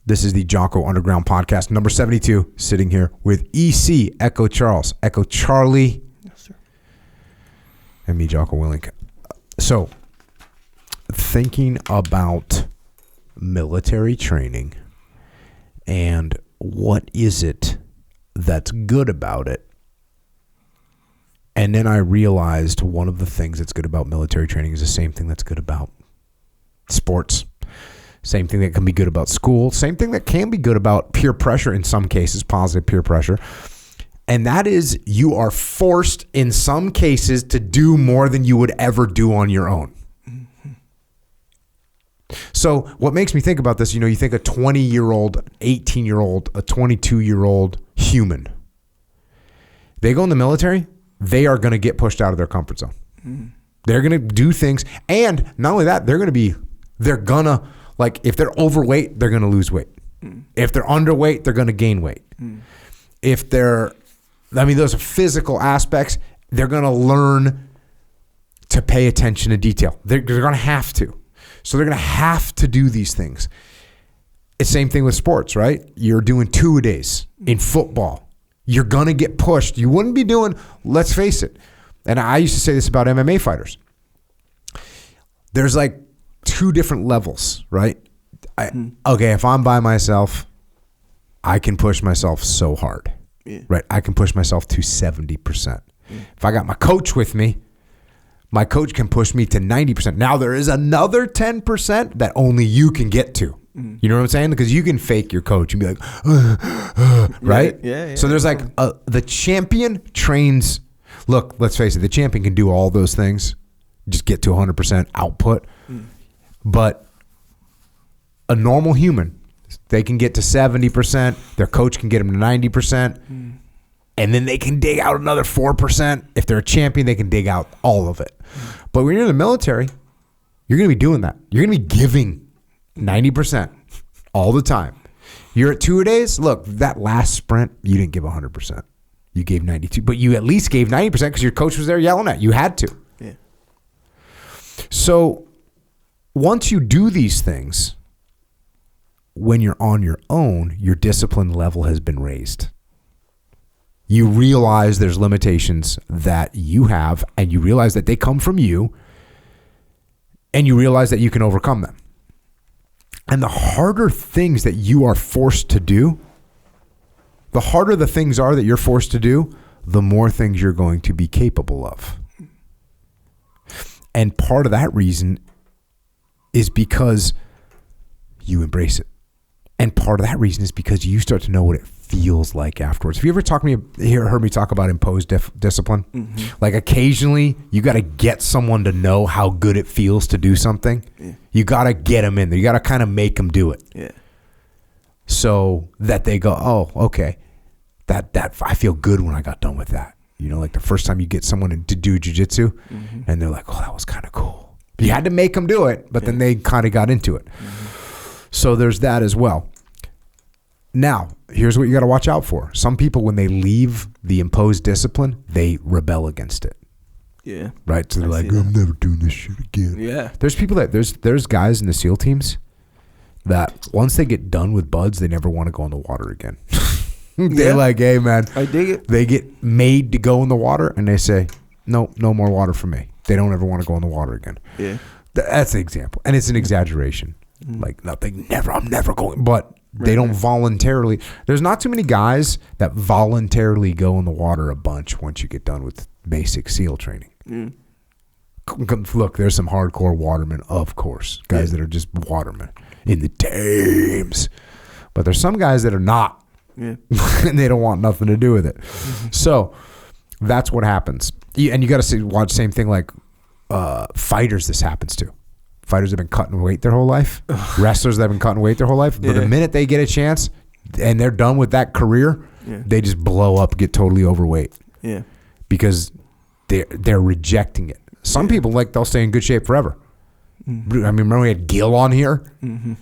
This is the Jocko Underground Podcast, number 72, sitting here with EC, Echo Charles, Echo Charlie, Yes, sir. and me, Jocko Willink. So, thinking about military training and what is it that's good about it. And then I realized one of the things that's good about military training is the same thing that's good about sports. Same thing that can be good about school. Same thing that can be good about peer pressure in some cases, positive peer pressure. And that is you are forced in some cases to do more than you would ever do on your own. Mm-hmm. So what makes me think about this, you think a 20-year-old, 18-year-old, a 22-year-old human, they go in the military, they are going to get pushed out of their comfort zone. Mm-hmm. They're going to do things. And not only that, they're going to, like, if they're overweight, they're going to lose weight. Mm. If they're underweight, they're going to gain weight. Mm. If those are physical aspects, they're going to learn to pay attention to detail. They're going to have to. So they're going to have to do these things. It's the same thing with sports, right? You're doing two-a-days in football. You're going to get pushed. You wouldn't be doing, let's face it. And I used to say this about MMA fighters. There's like two different levels, right? Okay, if I'm by myself, I can push myself so hard, right? I can push myself to 70%. If I got my coach with me, my coach can push me to 90%. Now there is another 10% that only you can get to. You know what I'm saying? Because you can fake your coach and be like, right? Yeah. So there's like the champion trains. Look, let's face it, the champion can do all those things, just get to 100% output. But a normal human, they can get to 70%. Their coach can get them to 90%. And then they can dig out another 4%. If they're a champion, they can dig out all of it. But when you're in the military, you're going to be doing that. You're going to be giving 90% all the time. You're at two-a-days. Look, that last sprint, you didn't give 100%. You gave 92%. But you at least gave 90% because your coach was there yelling at you. You had to. Yeah. So once you do these things, when you're on your own, your discipline level has been raised. You realize there's limitations that you have, and you realize that they come from you, and you realize that you can overcome them. And the harder things that you are forced to do, the harder the things are that you're forced to do, the more things you're going to be capable of. And part of that reason is because you embrace it. And part of that reason is because you start to know what it feels like afterwards. Have you ever heard me talk about imposed discipline? Mm-hmm. Like occasionally you got to get someone to know how good it feels to do something. Yeah. You got to get them in there. You got to kind of make them do it. Yeah. So that they go, oh, okay, that I feel good when I got done with that. Like the first time you get someone to do jiu-jitsu, and they're like, oh, that was kind of cool. You had to make them do it, but then they kind of got into it. So there's that as well. Now, here's what you got to watch out for. Some people, when they leave the imposed discipline, they rebel against it. Yeah. Right? So they're like, I'm never doing this shit again. Yeah. There's people there's guys in the SEAL teams that once they get done with buds, they never want to go in the water again. They're like, hey, man. I dig it. They get made to go in the water, and they say, no more water for me. They don't ever want to go in the water again. Yeah. That's an example. And it's an exaggeration. Like, I'm never going. But they don't voluntarily. There's not too many guys that voluntarily go in the water a bunch once you get done with basic SEAL training. Look, there's some hardcore watermen, of course. Guys that are just watermen in the teams. But there's some guys that are not. Yeah. And they don't want nothing to do with it. So that's what happens. And you got to watch the same thing like fighters this happens to. Fighters have been cutting weight their whole life. Wrestlers that have been cutting weight their whole life. But the minute they get a chance and they're done with that career, they just blow up, get totally overweight. Yeah. Because they're rejecting it. Some people, they'll stay in good shape forever. I mean, remember we had Gil on here? Mm-hmm.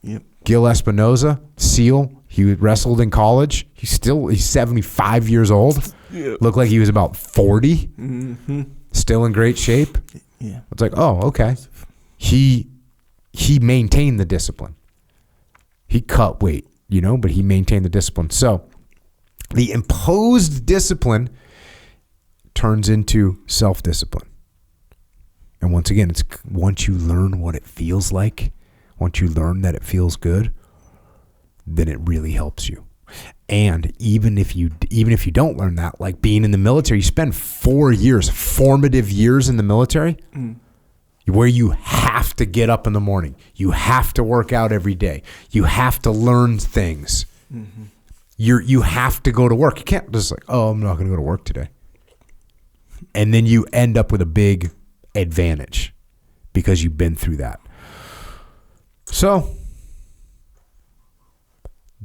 Yep. Gil Espinoza, SEAL. He wrestled in college. He's 75 years old. Yep. Looked like he was about 40. Mm-hmm. Still in great shape. Yeah. It's like, oh, okay. He maintained the discipline. He cut weight, but he maintained the discipline. So the imposed discipline turns into self-discipline. And once again, it's once you learn what it feels like, once you learn that it feels good, then it really helps you. And even if you don't learn that, like being in the military, you spend 4 years, formative years in the military, where you have to get up in the morning. You have to work out every day. You have to learn things. Mm-hmm. You have to go to work. You can't just like, oh, I'm not going to go to work today. And then you end up with a big advantage because you've been through that. So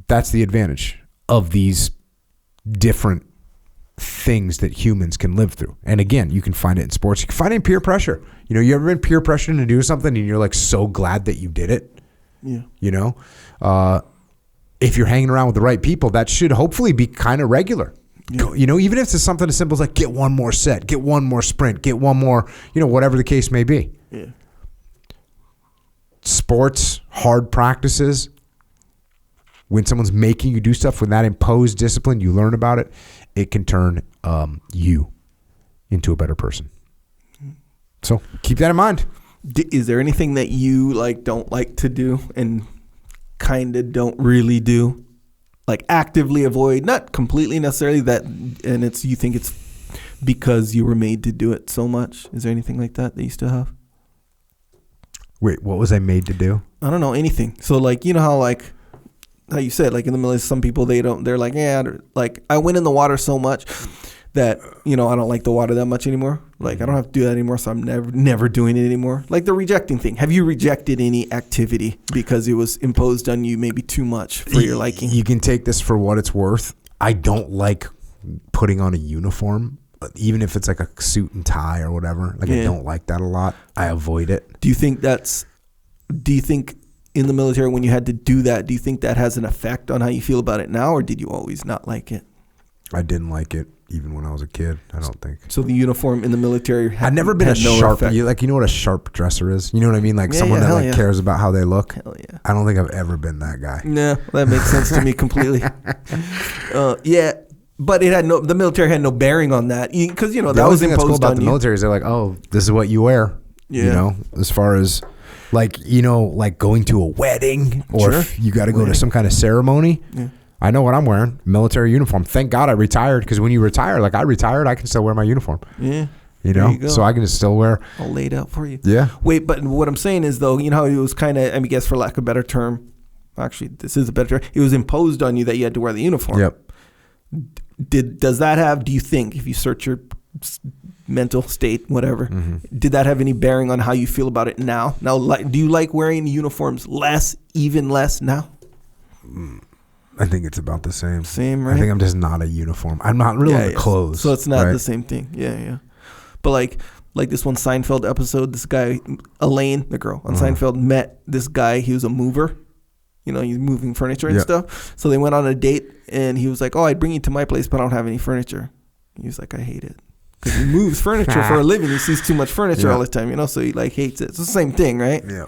that's the advantage of these different things that humans can live through. And again, you can find it in sports. You can find it in peer pressure. You ever been peer pressured to do something and you're like so glad that you did it? Yeah. If you're hanging around with the right people, that should hopefully be kind of regular. Yeah. Even if it's something as simple as like get one more set, get one more sprint, get one more, whatever the case may be. Yeah. Sports, hard practices, when someone's making you do stuff with that imposed discipline, you learn about it, it can turn you into a better person. So keep that in mind. Is there anything that you don't like to do and kind of don't really do? Like actively avoid, not completely necessarily that, and you think it's because you were made to do it so much. Is there anything like that you still have? Wait, what was I made to do? I don't know, anything. So how you said, in the military, some people, they're like, yeah, I went in the water so much that, I don't like the water that much anymore. I don't have to do that anymore, so I'm never doing it anymore. Like the rejecting thing. Have you rejected any activity because it was imposed on you maybe too much for your liking? You can take this for what it's worth. I don't like putting on a uniform, even if it's like a suit and tie or whatever. I don't like that a lot. I avoid it. Do you think in the military when you had to do that, do you think that has an effect on how you feel about it now, or did you always not like it? I didn't like it even when I was a kid, I don't think. So the uniform in the military I've never been a sharp, you know what a sharp dresser is? You know what I mean? Someone that cares about how they look. Hell yeah. I don't think I've ever been that guy. No, that makes sense to me completely. Yeah. But the military had no bearing on that because, that was imposed on you. The only thing that's cool about the military is they're like, oh, this is what you wear. Yeah. As far as going to a wedding or if you got to go to some kind of ceremony. Yeah. I know what I'm wearing, military uniform. Thank God I retired, because when you retire, I retired, I can still wear my uniform. Yeah. So I can just still wear. All laid out for you. Yeah. Wait, but what I'm saying is, though, how it was kind of, I guess for lack of a better term, actually, this is a better term, it was imposed on you that you had to wear the uniform. Yep. Do you think, if you search your mental state, whatever, did that have any bearing on how you feel about it now? Now, do you like wearing uniforms even less now? I think it's about the same. Same, right? I think I'm just not a uniform. I'm not really into clothes. So it's not the same thing. Yeah. But like this one Seinfeld episode, this guy, Elaine, the girl on Seinfeld, met this guy. He was a mover. He's moving furniture and stuff. So they went on a date, and he was like, oh, I'd bring you to my place, but I don't have any furniture. He was like, I hate it. Because he moves furniture for a living. He sees too much furniture all the time, so he hates it. It's the same thing, right? Yeah.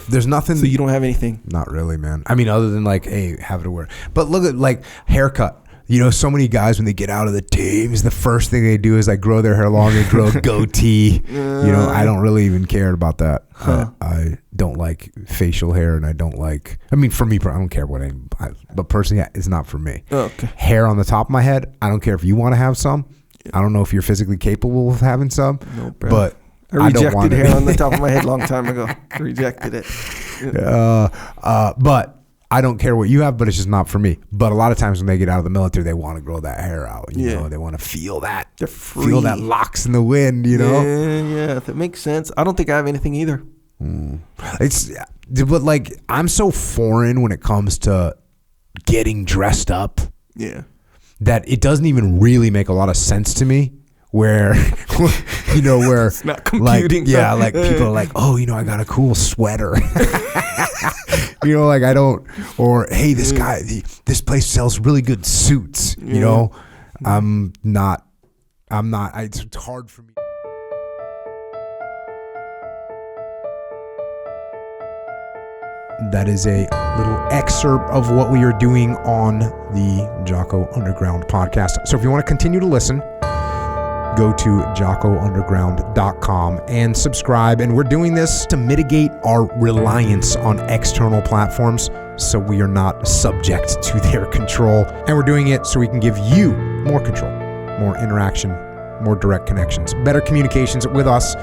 There's nothing. So you don't have anything? Not really, man. I mean, other than hey, have it wear. But look at haircut. So many guys, when they get out of the teams, the first thing they do is grow their hair long and grow a goatee. I don't really even care about that. I don't like facial hair, and I don't like, for me, I don't care but personally, it's not for me. Oh, okay. Hair on the top of my head, I don't care if you want to have some. I don't know if you're physically capable of having some, but I rejected hair on the top of my head a long time ago. Rejected it. But I don't care what you have, but it's just not for me. But a lot of times when they get out of the military, they want to grow that hair out. You know, they want to feel that. They're free. Feel that locks in the wind, Yeah, that makes sense. I don't think I have anything either. But I'm so foreign when it comes to getting dressed up. Yeah. That it doesn't even really make a lot of sense to me, where where it's not computing. People are like, oh, I got a cool sweater. I don't, or hey, this guy, this place sells really good suits. I'm not. It's hard for me. that is a little excerpt of what we are doing on the Jocko Underground podcast. So if you want to continue to listen, go to jockounderground.com and subscribe. And we're doing this to mitigate our reliance on external platforms so we are not subject to their control. And we're doing it so we can give you more control, more interaction, more direct connections, better communications with us,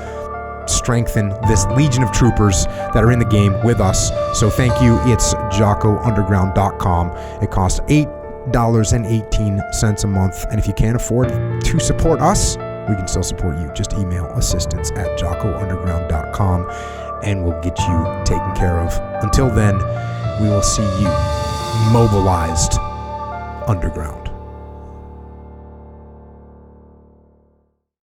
strengthen this legion of troopers that are in the game with us. So thank you. It's jockounderground.com. It costs $8.18 a month. And if you can't afford to support us, we can still support you. Just email assistance@jockounderground.com and we'll get you taken care of. Until then, we will see you mobilized underground.